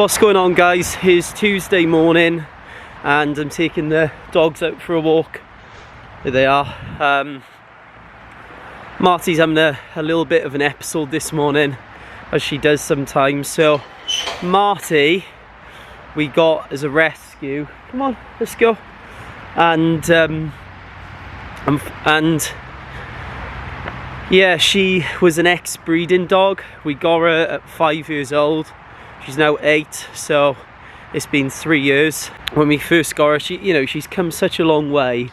What's going on, guys? It's Tuesday morning and I'm taking the dogs out for a walk. There they are. Marty's having a little bit of an episode this morning, as she does sometimes. So Marty we got as a rescue. Come on, let's go. And yeah, she was an ex-breeding dog. We got her at 5 years old. She's now 8, so it's been 3 years. When we first got her, she's come such a long way.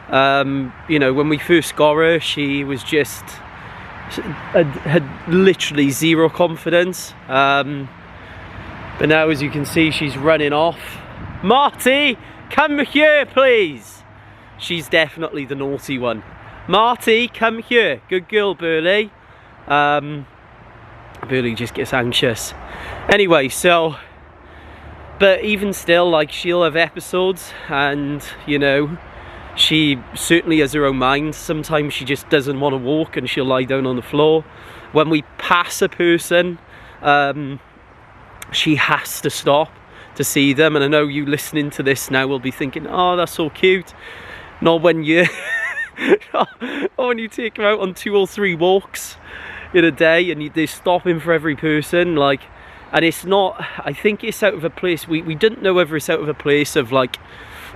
When we first got her, she was just had literally zero confidence. But now, as you can see, she's running off. Marty, come here, please. She's definitely the naughty one. Marty, come here. Good girl, Burley. Burley just gets anxious. Anyway, but even still, like, she'll have episodes, and she certainly has her own mind. Sometimes she just doesn't want to walk and she'll lie down on the floor. When we pass a person, she has to stop to see them. And I know you listening to this now will be thinking, oh, that's so cute. Not when you when you take her out on 2 or 3 walks in a day and they're stopping for every person, like. And it's not, I think it's out of a place, we didn't know whether it's out of a place of like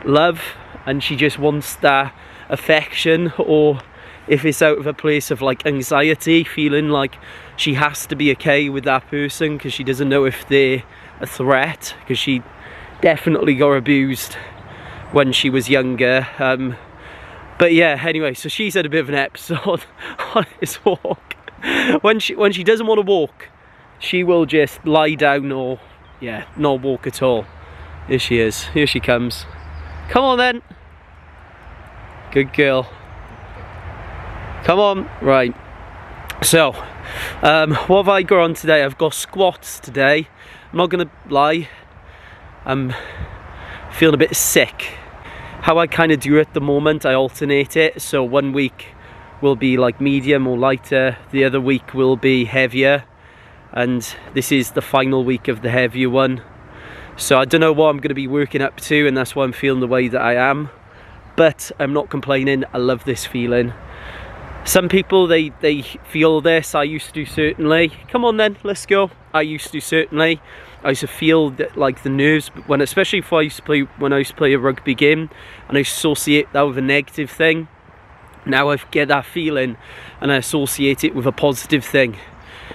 love and she just wants that affection, or if it's out of a place of like anxiety, feeling like she has to be okay with that person because she doesn't know if they're a threat, because she definitely got abused when she was younger. But yeah, anyway, so she's had a bit of an episode on this walk. When she doesn't want to walk, she will just lie down or, yeah, not walk at all. Here she is. Here she comes. Come on then. Good girl. Come on. Right. So, what have I got on today? I've got squats today. I'm not going to lie. I'm feeling a bit sick. How I kind of do it at the moment, I alternate it. So 1 week will be like medium or lighter. The other week will be heavier. And this is the final week of the heavier one. So I don't know what I'm going to be working up to, and that's why I'm feeling the way that I am. But I'm not complaining. I love this feeling. Some people, they feel this. I used to, certainly. Come on then, let's go. I used to, certainly. I used to feel that, like, the nerves, especially if when I used to play a rugby game, and I associate that with a negative thing. Now I get that feeling and I associate it with a positive thing.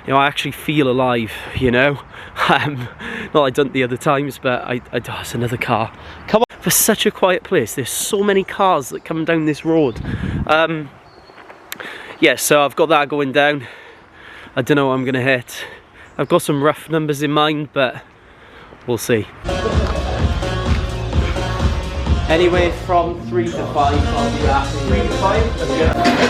I actually feel alive, Not like I done the other times, but it's another car. Come on, for such a quiet place, there's so many cars that come down this road. Yeah, so I've got that going down. I don't know what I'm going to hit. I've got some rough numbers in mind, but we'll see. Anyway, from 3 to 5, I'll be asking 3 to 5. Let's go.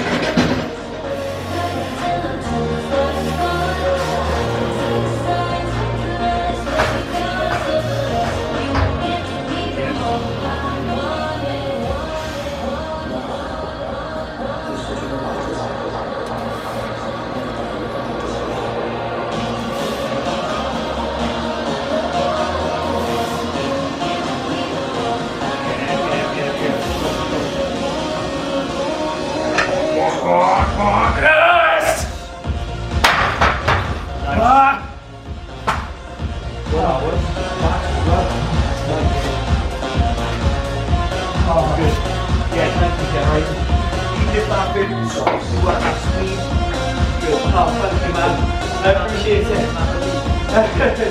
I appreciate it.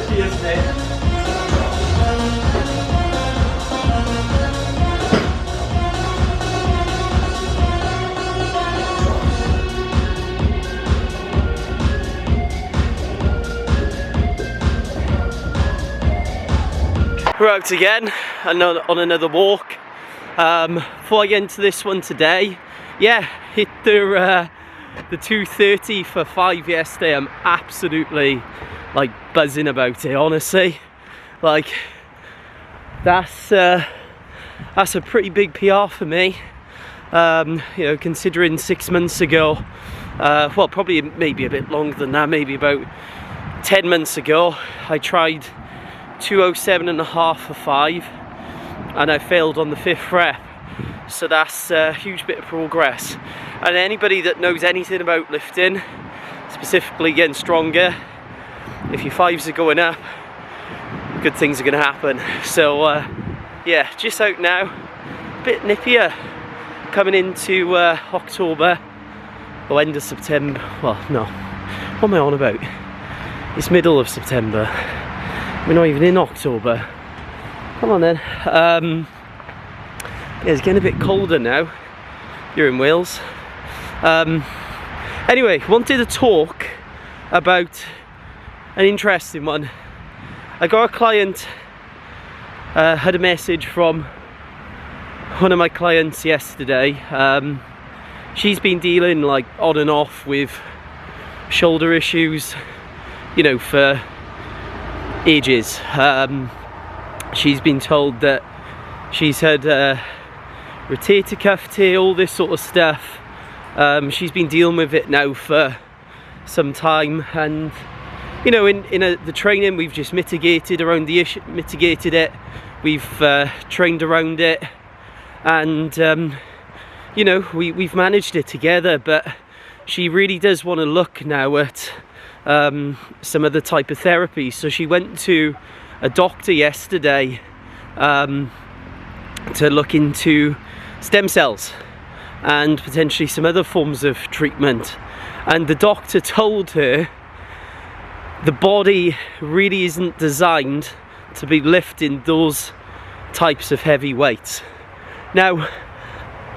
Cheers, mate. We're out again on another walk. Before I get into this one today, yeah, hit the 2:30 for 5 yesterday. I'm absolutely like buzzing about it, honestly. Like, that's a pretty big PR for me. Considering 6 months ago, well, probably maybe a bit longer than that, maybe about 10 months ago, I tried 207.5 for 5, and I failed on the 5th rep. So that's a huge bit of progress. And anybody that knows anything about lifting, specifically getting stronger, if your 5s are going up, good things are going to happen. So yeah, just out now, a bit nippier, coming into October, or end of September. Well, no, what am I on about? It's middle of September, we're not even in October. Come on then. Yeah, it's getting a bit colder now. You're in Wales. Anyway, wanted to talk about an interesting one. I got a client, had a message from one of my clients yesterday. She's been dealing like on and off with shoulder issues, you know, for ages. She's been told that she's had rotator cuff tear, all this sort of stuff. She's been dealing with it now for some time, and you know, in the training we've just mitigated around the issue, mitigated it. We've trained around it, and you know, we've managed it together. But she really does want to look now at some other type of therapy. So she went to a doctor yesterday to look into stem cells and potentially some other forms of treatment. And the doctor told her the body really isn't designed to be lifting those types of heavy weights. Now,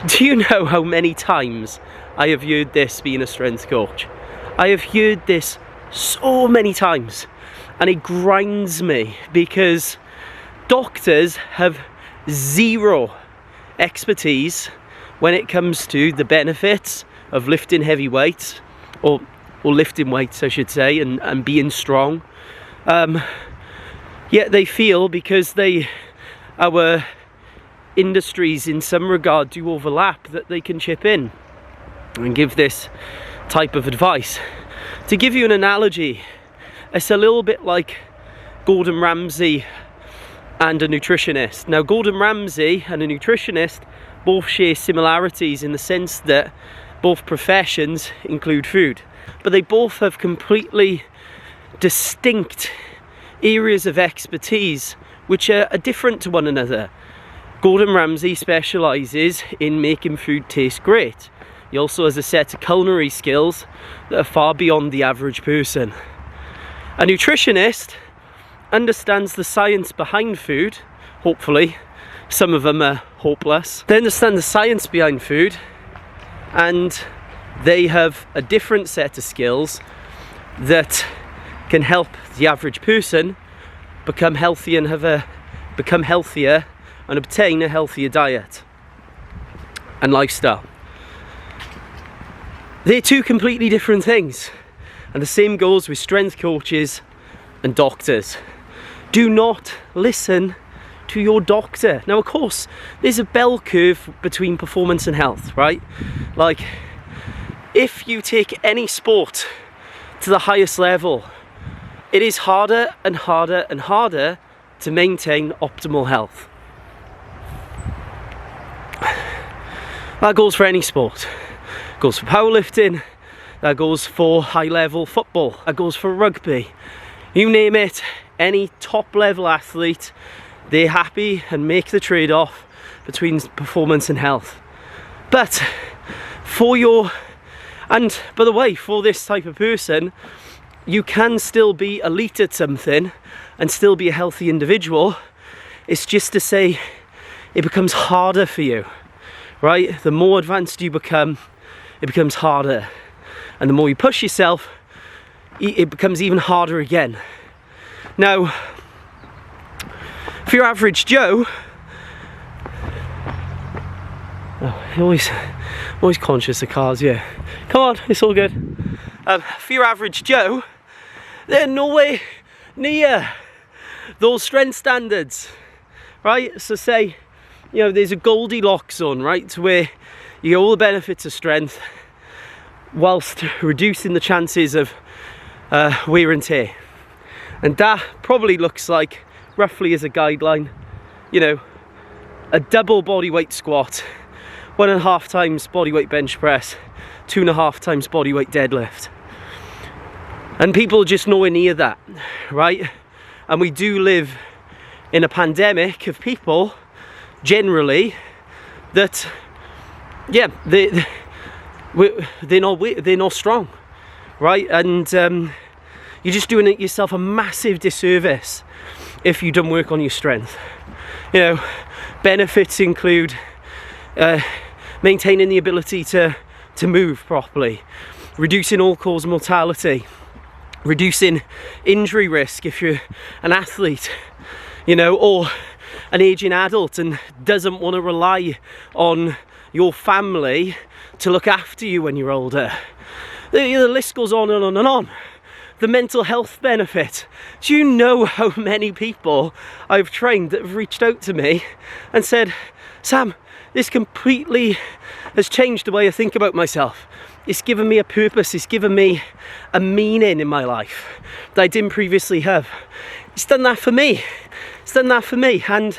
do you know how many times I have heard this being a strength coach? I have heard this so many times, and it grinds me because doctors have zero expertise when it comes to the benefits of lifting heavy weights, or lifting weights I should say, and being strong. Yet they feel because our industries in some regard do overlap, that they can chip in and give this type of advice. To give you an analogy, it's a little bit like Gordon Ramsay and a nutritionist. Now, Gordon Ramsay and a nutritionist both share similarities in the sense that both professions include food, but they both have completely distinct areas of expertise which are different to one another. Gordon Ramsay specialises in making food taste great. He also has a set of culinary skills that are far beyond the average person. A nutritionist understands the science behind food, hopefully. Some of them are hopeless. They understand the science behind food, and they have a different set of skills that can help the average person become healthy and become healthier and obtain a healthier diet and lifestyle. They're two completely different things, and the same goes with strength coaches and doctors. Do not listen to your doctor. Now, of course, there's a bell curve between performance and health, right? Like, if you take any sport to the highest level, it is harder and harder and harder to maintain optimal health. That goes for any sport. It goes for powerlifting, that goes for high level football, that goes for rugby. You name it, any top level athlete, they're happy and make the trade-off between performance and health. But by the way, for this type of person, you can still be elite at something and still be a healthy individual. It's just to say it becomes harder for you, right? The more advanced you become, it becomes harder. And the more you push yourself, it becomes even harder again. Now, for your average Joe, I'm always conscious of cars, yeah. Come on, it's all good. For your average Joe, they're nowhere near those strength standards, right? So say, you know, there's a Goldilocks zone, right, to where you get all the benefits of strength whilst reducing the chances of wear and tear. And that probably looks like roughly as a guideline, you know, a double body weight squat, 1.5 times body weight bench press, 2.5 times body weight deadlift. And people are just nowhere near that, right? And we do live in a pandemic of people, generally, that, yeah, they're not strong, right? And you're just doing it yourself a massive disservice if you don't work on your strength. You know, benefits include maintaining the ability to move properly, reducing all-cause mortality, reducing injury risk if you're an athlete, you know, or an aging adult and doesn't want to rely on your family to look after you when you're older. The list goes on and on and on. The mental health benefit. Do you know how many people I've trained that have reached out to me and said, Sam, this completely has changed the way I think about myself. It's given me a purpose, it's given me a meaning in my life that I didn't previously have. It's done that for me. It's done that for me. And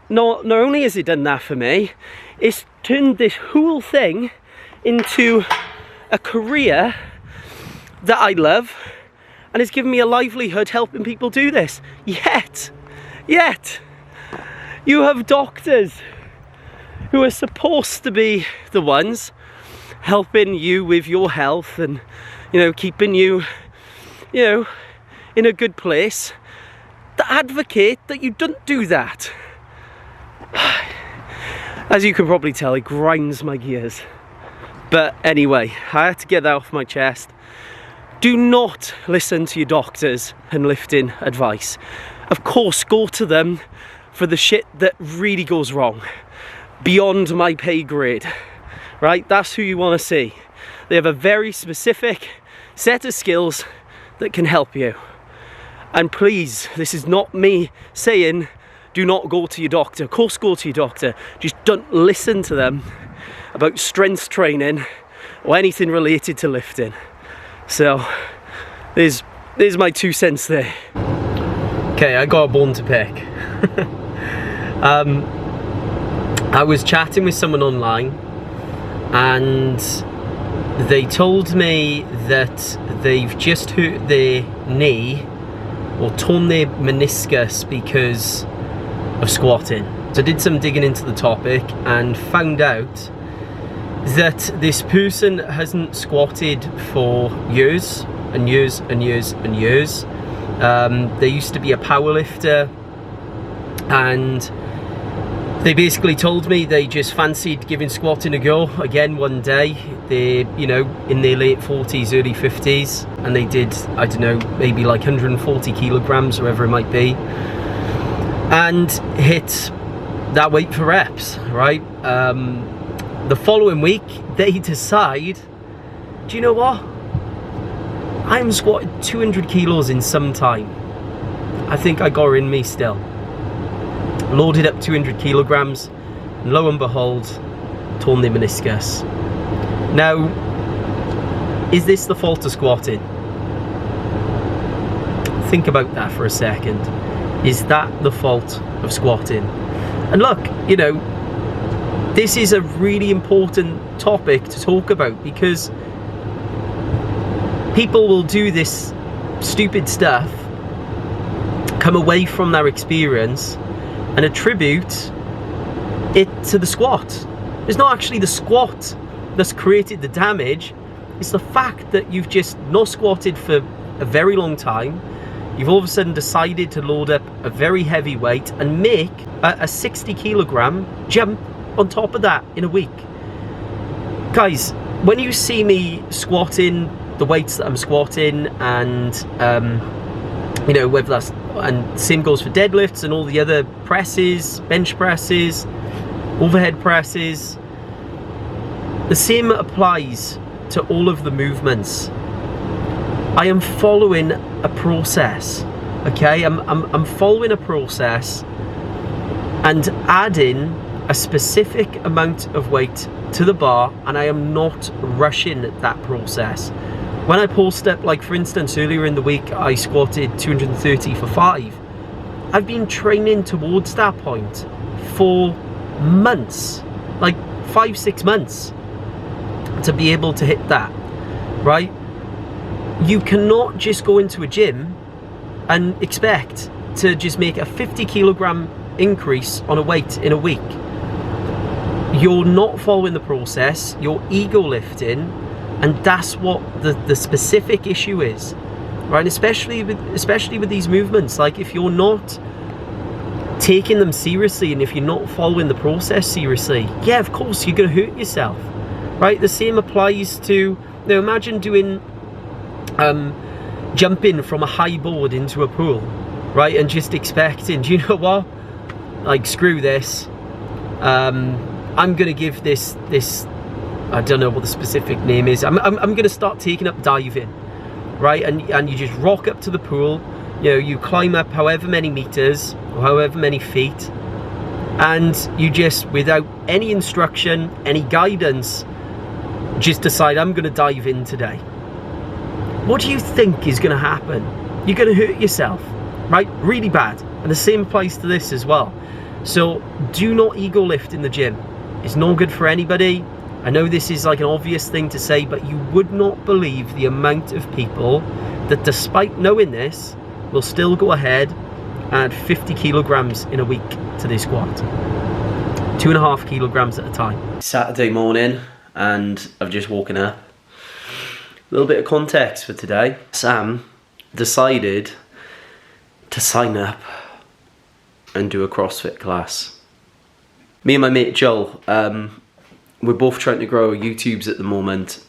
not only has it done that for me, it's turned this whole thing into a career that I love, and it's given me a livelihood helping people do this. Yet, you have doctors who are supposed to be the ones helping you with your health and, you know, keeping you, you know, in a good place, that advocate that you don't do that. As you can probably tell, it grinds my gears. But anyway, I had to get that off my chest. Do not listen to your doctors and lifting advice. Of course, go to them for the shit that really goes wrong, beyond my pay grade, right? That's who you want to see. They have a very specific set of skills that can help you. And please, this is not me saying do not go to your doctor. Of course, go to your doctor. Just don't listen to them about strength training or anything related to lifting. So there's my 2 cents there. Okay, I got a bone to pick. I was chatting with someone online and they told me that they've just hurt their knee or torn their meniscus because of squatting. So I did some digging into the topic and found out that this person hasn't squatted for years and years and years and years. They used to be a powerlifter, and they basically told me they just fancied giving squatting a go again one day. They're, you know, in their late 40s, early 50s, and they did, I don't know, maybe like 140 kilograms, whatever it might be, and hit that weight for reps, right? The following week, they decide, do you know what? I haven't squatted 200 kilos in some time. I think I got her in me still. Loaded up 200 kilograms, and lo and behold, torn the meniscus. Now, is this the fault of squatting? Think about that for a second. Is that the fault of squatting? And look, you know, this is a really important topic to talk about, because people will do this stupid stuff, come away from their experience and attribute it to the squat. It's not actually the squat that's created the damage. It's the fact that you've just not squatted for a very long time. You've all of a sudden decided to load up a very heavy weight and make a 60 kilogram jump on top of that in a week. Guys, when you see me squatting the weights that I'm squatting, and you know, whether that's, and same goes for deadlifts and all the other presses, bench presses, overhead presses, the same applies to all of the movements. I am following a process, okay? I'm following a process and adding a specific amount of weight to the bar, and I am not rushing that process. When I post up, like for instance, earlier in the week, I squatted 230 for 5. I've been training towards that point for months, like 5-6 months, to be able to hit that, right? You cannot just go into a gym and expect to just make a 50 kilogram increase on a weight in a week. You're not following the process, you're ego lifting, and that's what the specific issue is, right? Especially with these movements. Like, if you're not taking them seriously and if you're not following the process seriously, yeah, of course you're going to hurt yourself, right? The same applies to, now imagine doing jumping from a high board into a pool, right? And just expecting, do you know what, like, screw this, I'm gonna give this, I don't know what the specific name is, I'm gonna start taking up diving, right? And you just rock up to the pool, you know, you climb up however many meters or however many feet, and you just, without any instruction, any guidance, just decide, I'm gonna dive in today. What do you think is gonna happen? You're gonna hurt yourself, right? Really bad. And the same applies to this as well. So do not ego lift in the gym. It's not good for anybody. I know this is like an obvious thing to say, but you would not believe the amount of people that, despite knowing this, will still go ahead and add 50 kilograms in a week to their squat. 2.5 kilograms at a time. Saturday morning, and I've just woken up. A little bit of context for today. Sam decided to sign up and do a CrossFit class. Me and my mate Joel, we're both trying to grow our YouTubes at the moment,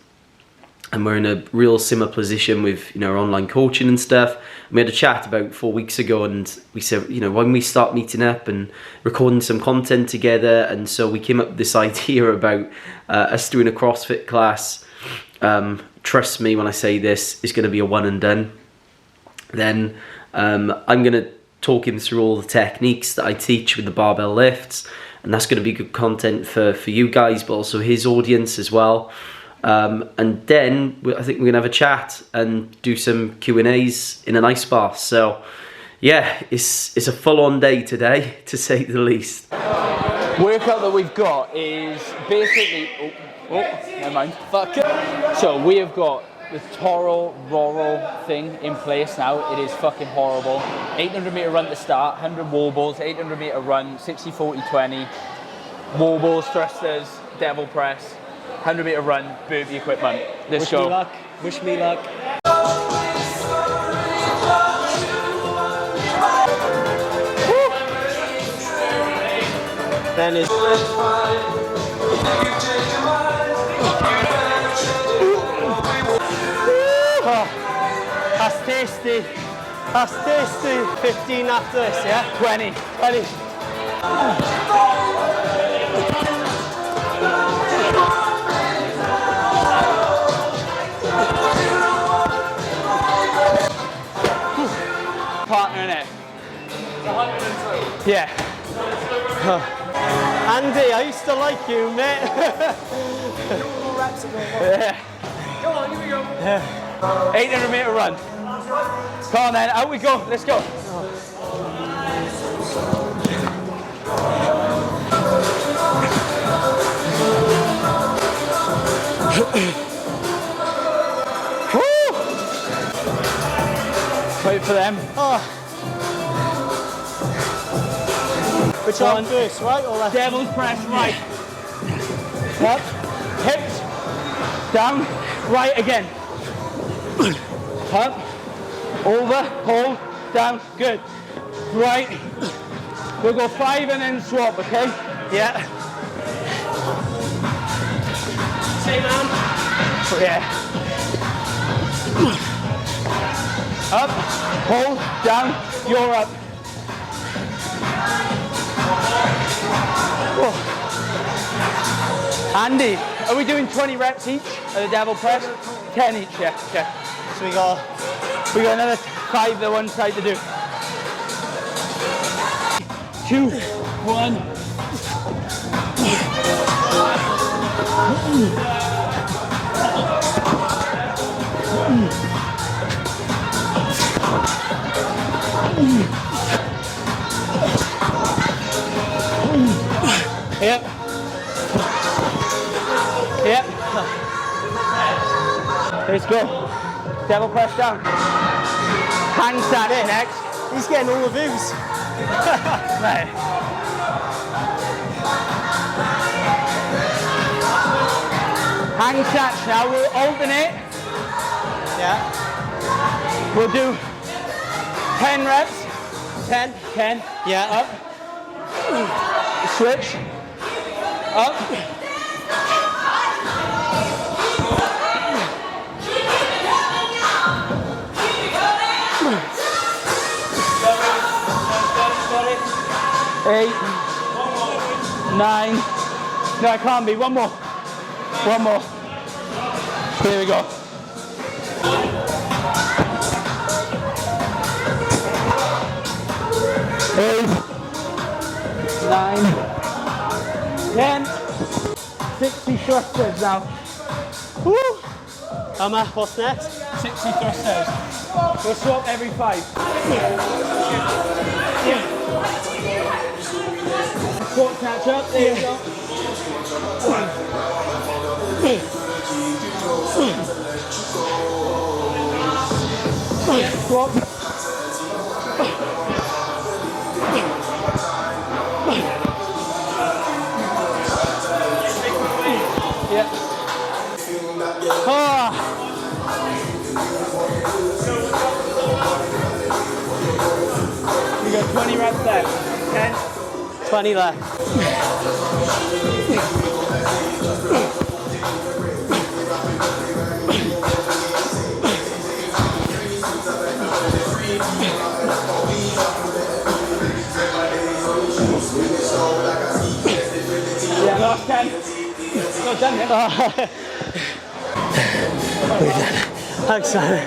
and we're in a real similar position with, you know, our online coaching and stuff. We had a chat about 4 weeks ago, and we said, you know, when we start meeting up and recording some content together, and so we came up with this idea about us doing a CrossFit class. Trust me when I say this, it's going to be a one and done. Then I'm going to talk him through all the techniques that I teach with the barbell lifts, and that's going to be good content for you guys, but also his audience as well. And then I think we're going to have a chat and do some Q&As in an ice bath. So yeah, it's a full-on day today, to say the least. Workout that we've got is basically, never mind, fuck it. So we have got the Toro Roro thing in place now. It is fucking horrible. 800 meter run to start, 100 wall balls, 800 meter run, 60, 40, 20. Wall balls, thrusters, devil press, 100 meter run, burpee equipment. Let's go. Wish me luck. Wish me luck. Woo. Then is that's tasty. That's tasty. 15 after this, yeah? 20. Partner in it. 102. Yeah. Andy, I used to like you, mate. Yeah. Come on, here we go. Yeah. 800 meter run. Come on then, out we go. Let's go. Wait for them. Oh. Which one first, right or left? Devil's press, right. Up, hips, down, right again. Up, over, hold, down, good. Right. We'll go 5 and then swap, okay? Yeah. Same arm. Yeah. Up, hold, down, you're up. Oh. Andy, are we doing 20 reps each of the devil press? 10 each, yeah. Okay. So we got another 5 the one side to do. 2, 1. Let's go. Devil press down. Handstand in next. He's getting all the views. Right. Handstands now. We'll alternate. Yeah. We'll do 10 reps. 10. 10. Yeah. Up. Switch. Up. Eight. 9. No, it can't be. One more. One more. Here we go. Eight. 9. 10. 60 thrusters now. Woo! Emma, what's next? 60 thrusters. We'll swap every 5. Squat catch up. There you go. Squat. Yeah. Ah. We got 20 reps left. 10. 20 left. Yeah, last 10. Not done yet. We're done. I'm sorry.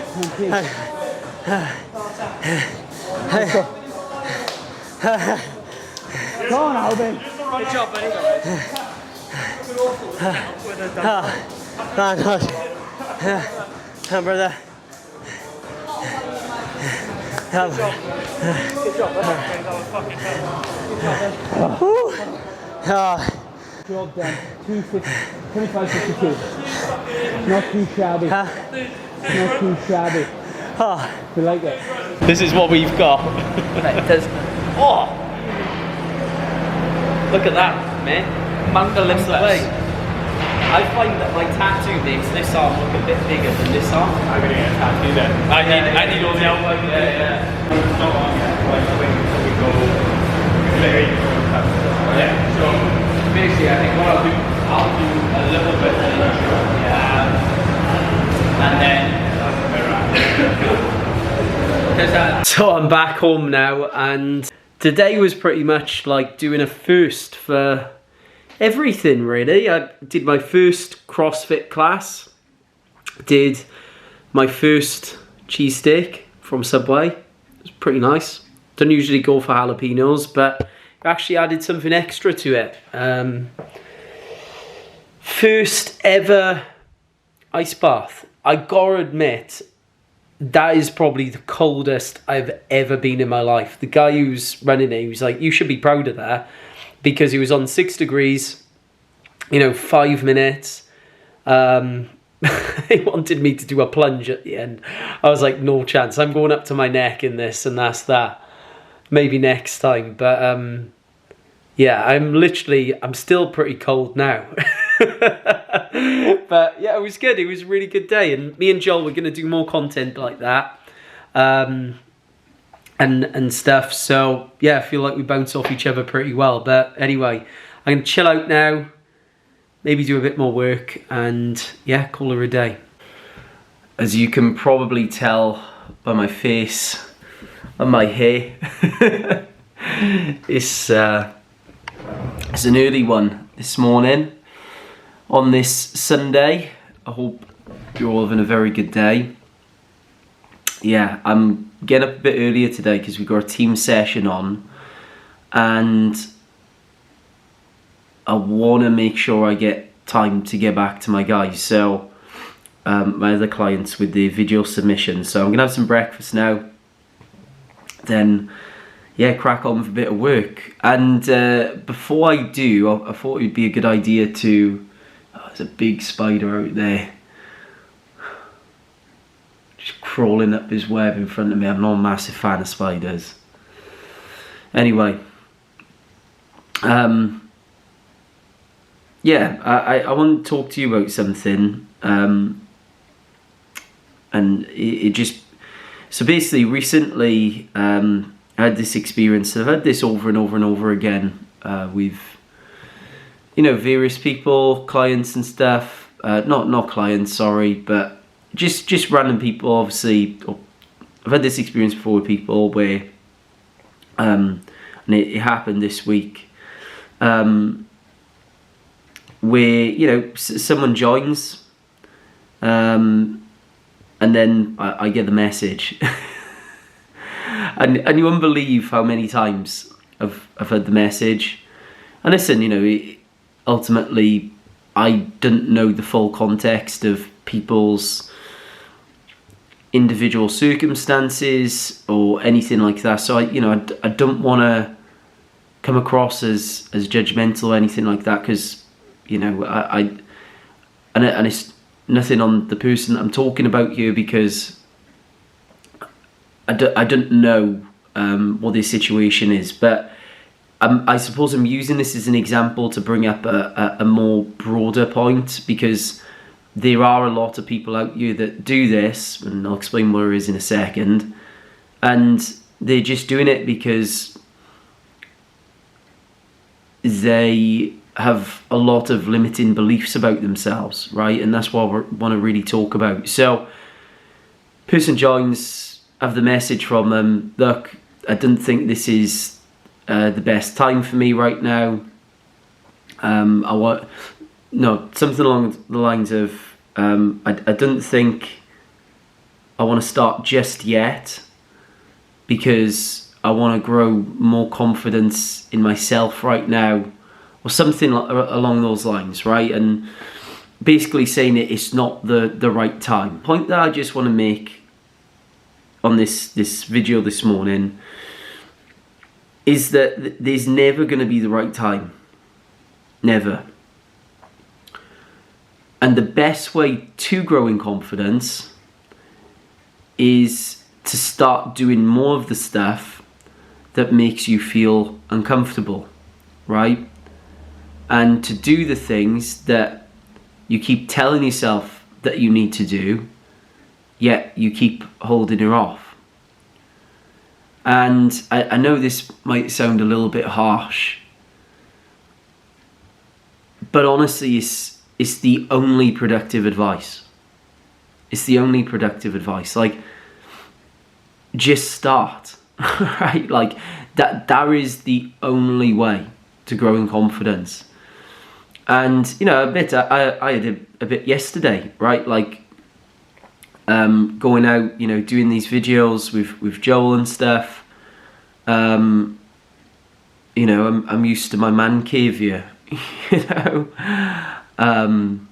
Go on, Alvin. Good job, buddy. Come, brother. Come. Good job, buddy. Job done. 25.52. Not too shabby. Not too shabby. You like it? This is what we've got. Oh! Look at that, man. Amount of lifts away. I find that my tattoo makes this arm look a bit bigger than this arm. I'm gonna get a tattoo then. I need all the elbow. Yeah. Not long yet. Like when we go very yeah. So basically, I think what I'll do a little bit of and then So I'm back home now, and today was pretty much like doing a first for everything really. I did my first CrossFit class, did my first cheesesteak from Subway. It was pretty nice. Don't usually go for jalapenos, but I actually added something extra to it. First ever ice bath. I gotta admit, that is probably the coldest I've ever been in my life. The guy who's running it, he was like, you should be proud of that, because he was on 6 degrees, 5 minutes. He wanted me to do a plunge at the end. I was like, no chance. I'm going up to my neck in this, and that's that. Maybe next time. But yeah, I'm still pretty cold now. But yeah, it was good. It was a really good day, and me and Joel were going to do more content like that, and stuff. So yeah, I feel like we bounce off each other pretty well. But anyway, I'm going to chill out now, maybe do a bit more work, and yeah, call her a day. As you can probably tell by my face and my hair, it's an early one this morning. On this Sunday, I hope you're all having a very good day. Yeah, I'm getting up a bit earlier today because we've got a team session on, and I want to make sure I get time to get back to my guys. So my other clients with the video submission. So I'm gonna have some breakfast now, then yeah, crack on with a bit of work. And before I do, I thought it would be a good idea to, there's a big spider out there. just crawling up his web in front of me. I'm not a massive fan of spiders. Anyway, yeah, I want to talk to you about something, and it just, so basically recently I had this experience. I've had this over and over and over again with, you know, various people, clients and stuff, not clients, sorry, but just random people. Obviously, I've had this experience before with people where, and it happened this week, where, you know, someone joins, and then I get the message, and you won't believe how many times I've had the message. And listen, you know, ultimately I didn't know the full context of people's individual circumstances or anything like that, so I don't want to come across as judgmental or anything like that, because, you know, and it's nothing on the person I'm talking about here, because I don't know what their situation is, but I suppose I'm using this as an example to bring up a more broader point, because there are a lot of people out here that do this, and I'll explain what it is in a second, and they're just doing it because they have a lot of limiting beliefs about themselves, right? And that's what we want to really talk about. So, person joins, have the message from them, look, I don't think this is the best time for me right now. Something along the lines of, I don't think I want to start just yet, because I want to grow more confidence in myself right now, or something along those lines, right? And basically saying it's not the right time. Point that I just want to make on this video this morning is that there's never going to be the right time. Never. And the best way to grow in confidence is to start doing more of the stuff that makes you feel uncomfortable, right? And to do the things that you keep telling yourself that you need to do, yet you keep holding it off. And I know this might sound a little bit harsh, but honestly, it's the only productive advice. It's the only productive advice. Like, just start, right? Like, that is the only way to grow in confidence. And, you know, I had a bit yesterday, right? Like, going out, you know, doing these videos with Joel and stuff. You know, I'm used to my man cave here, you know. And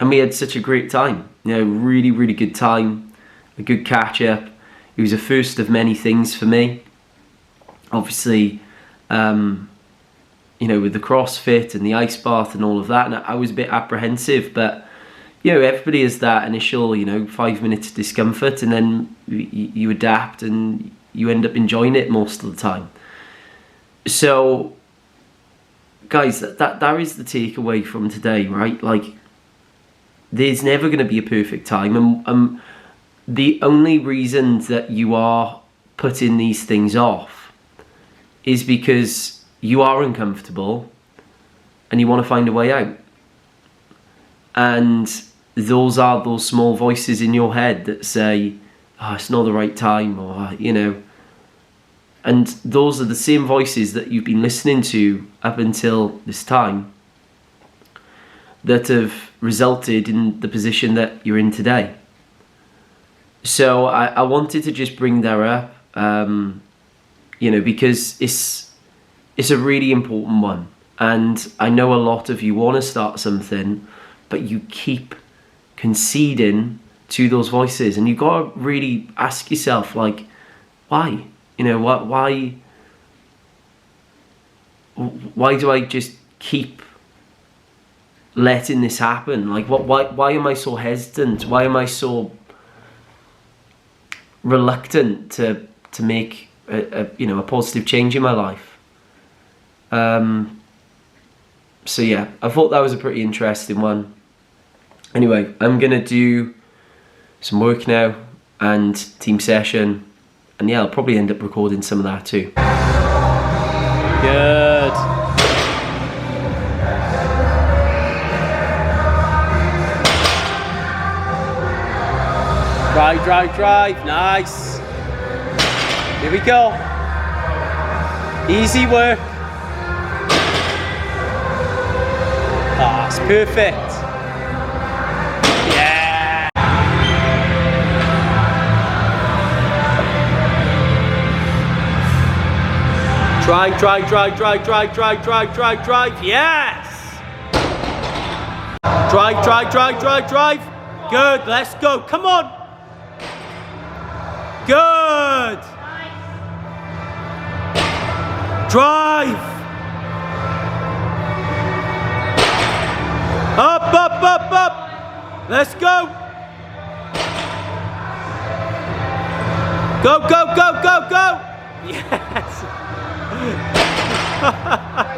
we had such a great time, you know, really, really good time, a good catch up. It was a first of many things for me. Obviously, you know, with the CrossFit and the ice bath and all of that, and I was a bit apprehensive, but, you know, everybody has that initial, you know, 5 minutes discomfort, and then you adapt and you end up enjoying it most of the time. So, guys, that is the takeaway from today, right? Like, there's never going to be a perfect time, and the only reason that you are putting these things off is because you are uncomfortable and you want to find a way out. And those are those small voices in your head that say, oh, it's not the right time, or, you know. And those are the same voices that you've been listening to up until this time that have resulted in the position that you're in today. So I wanted to just bring that up, you know, because it's a really important one. And I know a lot of you want to start something, but you keep conceding to those voices. And you've got to really ask yourself, like, why? You know, why do I just keep letting this happen? Like, why am I so hesitant? Why am I so reluctant to make a positive change in my life. So yeah, I thought that was a pretty interesting one. Anyway, I'm gonna do some work now and team session, and yeah, I'll probably end up recording some of that too. Good. Drive, nice. Here we go. Easy work. Ah, it's perfect. Yeah. Drive. Yes. Drive. Good, let's go. Come on. Good. Drive. Up. Let's go. Go. Yes.